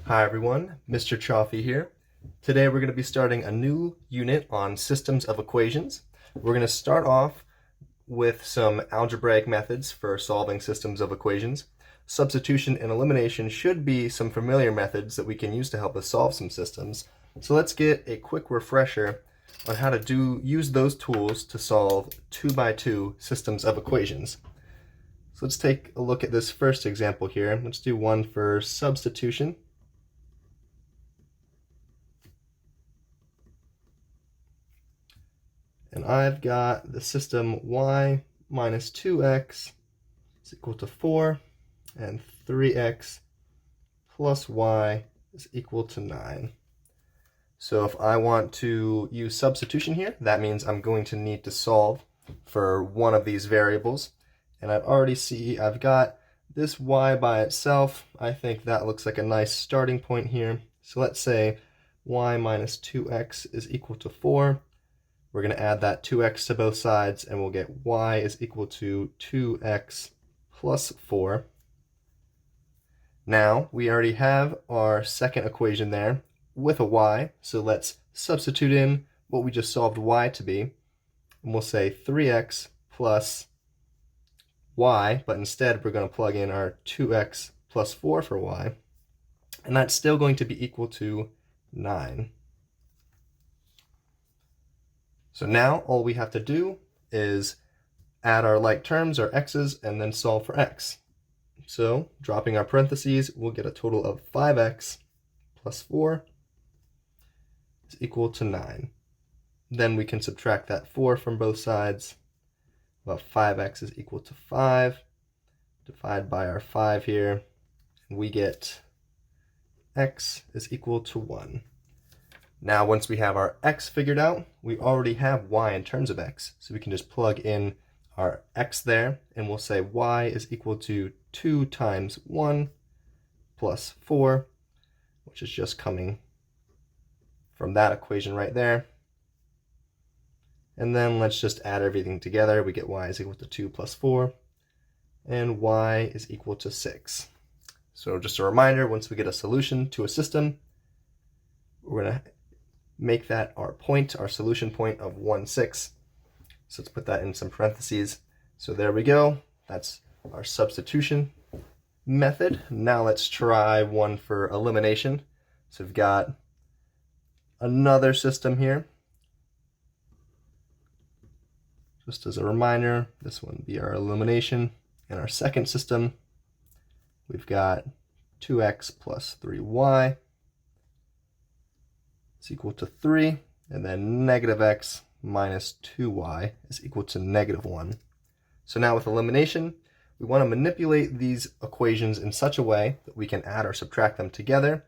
Hi everyone, Mr. Chaffee here. Today we're going to be starting a new unit on systems of equations. We're going to start off with some algebraic methods for solving systems of equations. Substitution and elimination should be some familiar methods that we can use to help us solve some systems. So let's get a quick refresher on how to use those tools to solve 2x2 systems of equations. So let's take a look at this first example here. Let's do one for substitution. And I've got the system y minus 2x is equal to 4, and 3x plus y is equal to 9. So if I want to use substitution here, that means I'm going to need to solve for one of these variables. And I already see I've got this y by itself. I think that looks like a nice starting point here. So let's say y minus 2x is equal to 4. We're going to add that 2x to both sides, and we'll get y is equal to 2x plus 4. Now, we already have our second equation there with a y, so let's substitute in what we just solved y to be. And we'll say 3x plus y, but instead we're going to plug in our 2x plus 4 for y, and that's still going to be equal to 9. So now all we have to do is add our like terms, our x's, and then solve for x. So dropping our parentheses, we'll get a total of 5x plus 4 is equal to 9. Then we can subtract that 4 from both sides. Well, 5x is equal to 5. Divide by our 5 here, and we get x is equal to 1. Now, once we have our x figured out, we already have y in terms of x. So we can just plug in our x there, and we'll say y is equal to 2 times 1 plus 4, which is just coming from that equation right there. And then let's just add everything together. We get y is equal to 2 plus 4, and y is equal to 6. So just a reminder, once we get a solution to a system, we're going to make that our point, our solution point of 1, 6. So let's put that in some parentheses. So there we go. That's our substitution method. Now let's try one for elimination. So we've got another system here. Just as a reminder, this one would be our elimination. In our second system, we've got 2x plus 3y is equal to 3, and then negative x minus 2y is equal to negative 1. So now with elimination, we want to manipulate these equations in such a way that we can add or subtract them together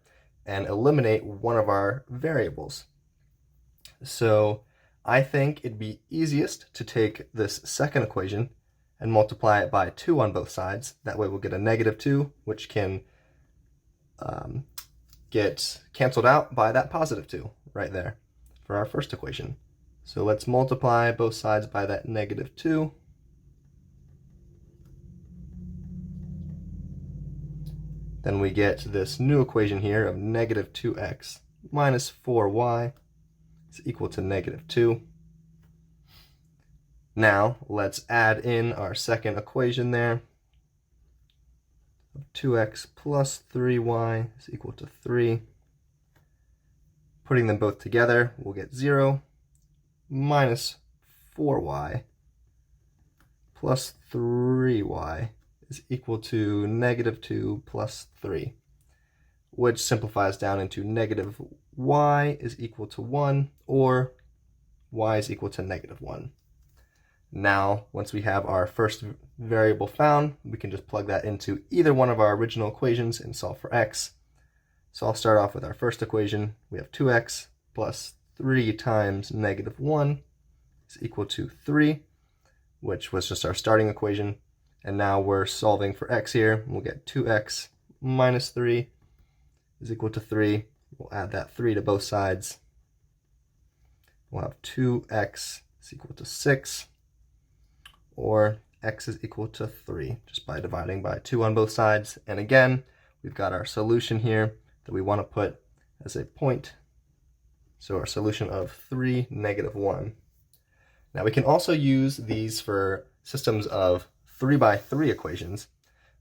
and eliminate one of our variables. So I think it'd be easiest to take this second equation and multiply it by 2 on both sides. That way we'll get a negative 2, which can get canceled out by that positive 2 right there for our first equation. So let's multiply both sides by that negative 2. Then we get this new equation here of negative 2x minus 4y is equal to negative 2. Now let's add in our second equation there. 2x plus 3y is equal to 3. Putting them both together, we'll get 0 minus 4y plus 3y is equal to negative 2 plus 3, which simplifies down into negative y is equal to 1, or y is equal to negative 1. Now, once we have our first variable found, we can just plug that into either one of our original equations and solve for x. So I'll start off with our first equation. We have 2x plus 3 times negative 1 is equal to 3, which was just our starting equation. And now we're solving for x here. We'll get 2x minus 3 is equal to 3. We'll add that 3 to both sides. We'll have 2x is equal to 6. Or x is equal to 3, just by dividing by 2 on both sides. And again, we've got our solution here. that we want to put as a point. So our solution of 3, -1. Now we can also use these for systems of 3 by 3 equations.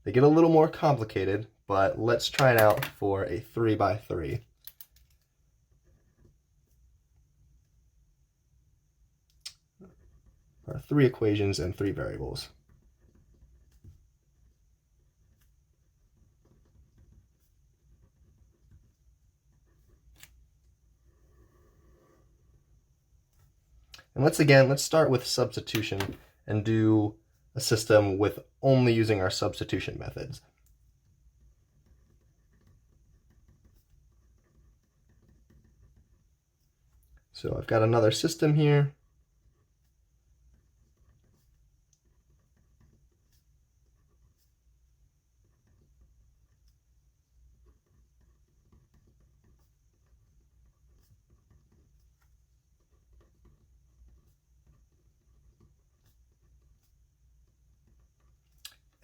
They get a little more complicated, but let's try it out for a 3 by 3. Our 3 equations and 3 variables. And let's start with substitution and do a system with only using our substitution methods. So I've got another system here.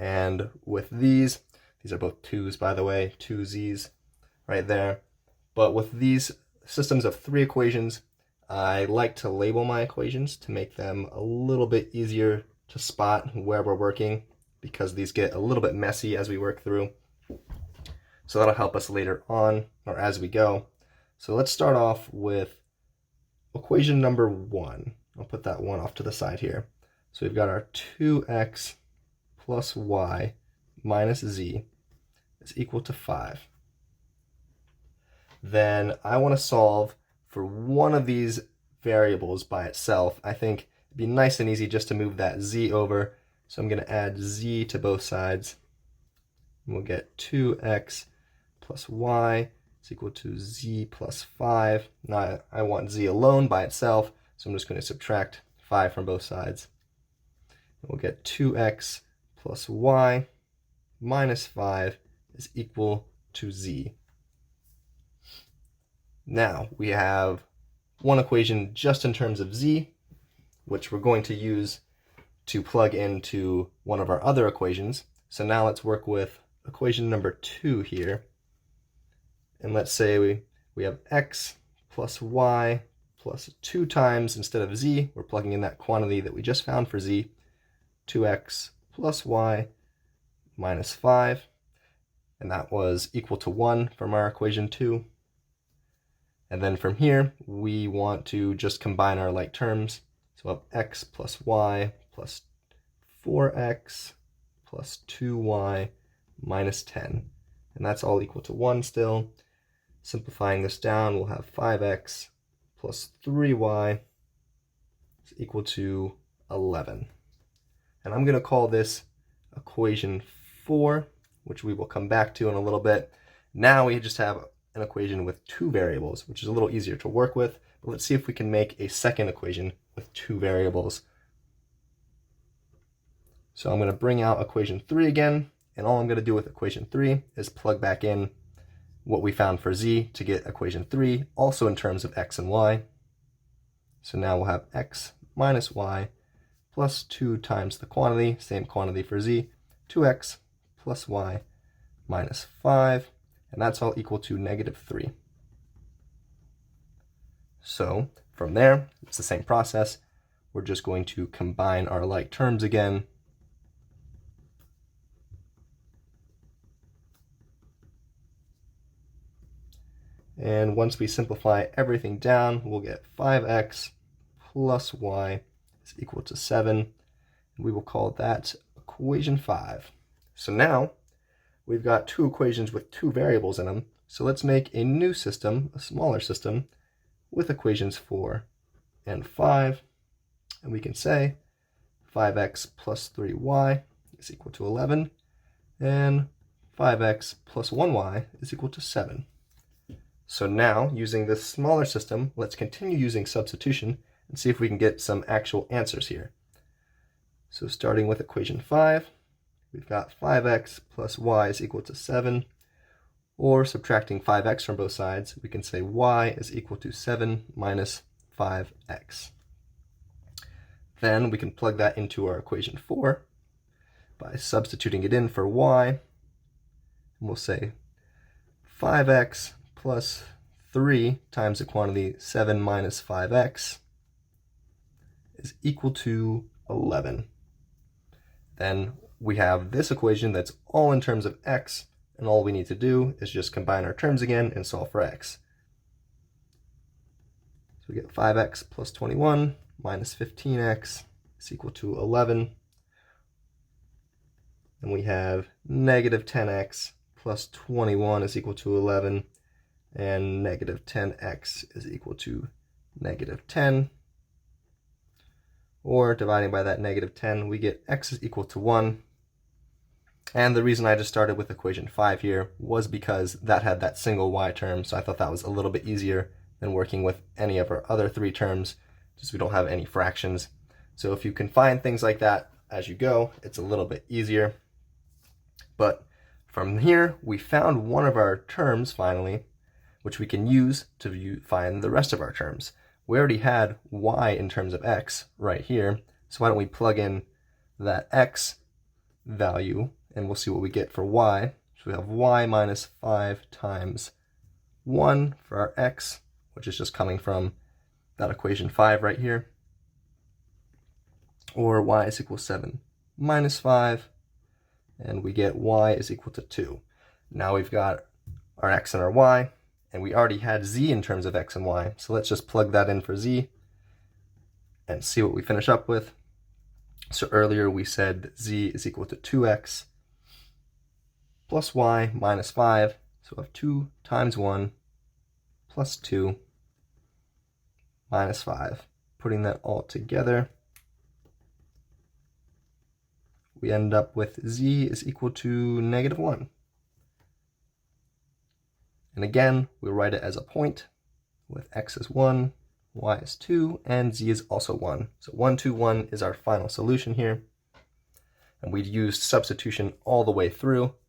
And with these are both 2's, by the way, 2 z's right there. But with these systems of 3 equations, I like to label my equations to make them a little bit easier to spot where we're working, because these get a little bit messy as we work through. So that'll help us later on, or as we go. So let's start off with equation number 1. I'll put that 1 off to the side here. So we've got our 2x plus y minus z is equal to 5. Then I want to solve for one of these variables by itself. I think it'd be nice and easy just to move that z over. So I'm going to add z to both sides. And we'll get 2x plus y is equal to z plus 5. Now I want z alone by itself, so I'm just going to subtract 5 from both sides. And we'll get 2x plus y minus 5 is equal to z. Now we have one equation just in terms of z, which we're going to use to plug into one of our other equations. So now let's work with equation number 2 here. And let's say we have x plus y plus 2 times, instead of z, we're plugging in that quantity that we just found for z, 2x plus y minus 5. And that was equal to 1 from our equation 2. And then from here, we want to just combine our like terms. So we'll have x plus y plus 4x plus 2y minus 10. And that's all equal to 1 still. Simplifying this down, we'll have 5x plus 3y is equal to 11. And I'm going to call this equation 4, which we will come back to in a little bit. Now we just have an equation with 2 variables, which is a little easier to work with. But let's see if we can make a second equation with 2 variables. So I'm going to bring out equation 3 again, and all I'm going to do with equation 3 is plug back in what we found for z to get equation 3, also in terms of x and y. So now we'll have x minus y plus 2 times the quantity, same quantity for z, 2x plus y minus 5, and that's all equal to -3. So from there, it's the same process. We're just going to combine our like terms again. And once we simplify everything down, we'll get 5x plus y is equal to 7. And we will call that equation 5. So now we've got 2 equations with 2 variables in them. So let's make a new system, a smaller system, with equations 4 and 5. And we can say 5x plus 3y is equal to 11. And 5x plus 1y is equal to 7. So now, using this smaller system, let's continue using substitution and see if we can get some actual answers here. So starting with equation 5, we've got 5x plus y is equal to 7, or subtracting 5x from both sides, we can say y is equal to 7 minus 5x. Then we can plug that into our equation 4 by substituting it in for y, and we'll say 5x plus 3 times the quantity 7 minus 5x is equal to 11. Then we have this equation that's all in terms of x, and all we need to do is just combine our terms again and solve for x. So we get 5x plus 21 minus 15x is equal to 11. And we have negative 10x plus 21 is equal to 11, and negative 10x is equal to negative 10. Or dividing by that negative 10, we get x is equal to 1. And the reason I just started with equation 5 here was because that had that single y term, so I thought that was a little bit easier than working with any of our other 3 terms, since we don't have any fractions. So if you can find things like that as you go, it's a little bit easier. But from here, we found one of our terms finally, which we can use to find the rest of our terms. We already had y in terms of x right here, so why don't we plug in that x value, and we'll see what we get for y. So we have y minus 5 times 1 for our x, which is just coming from that equation 5 right here. Or y is equal to 7 minus 5, and we get y is equal to 2. Now we've got our x and our y, and we already had z in terms of x and y, so let's just plug that in for z and see what we finish up with. So earlier we said that z is equal to 2x plus y minus 5, so we have 2 times 1 plus 2 minus 5. Putting that all together, we end up with z is equal to negative 1. And again, we write it as a point with x is 1, y is 2, and z is also 1. So 1, 2, 1 is our final solution here. And we used substitution all the way through,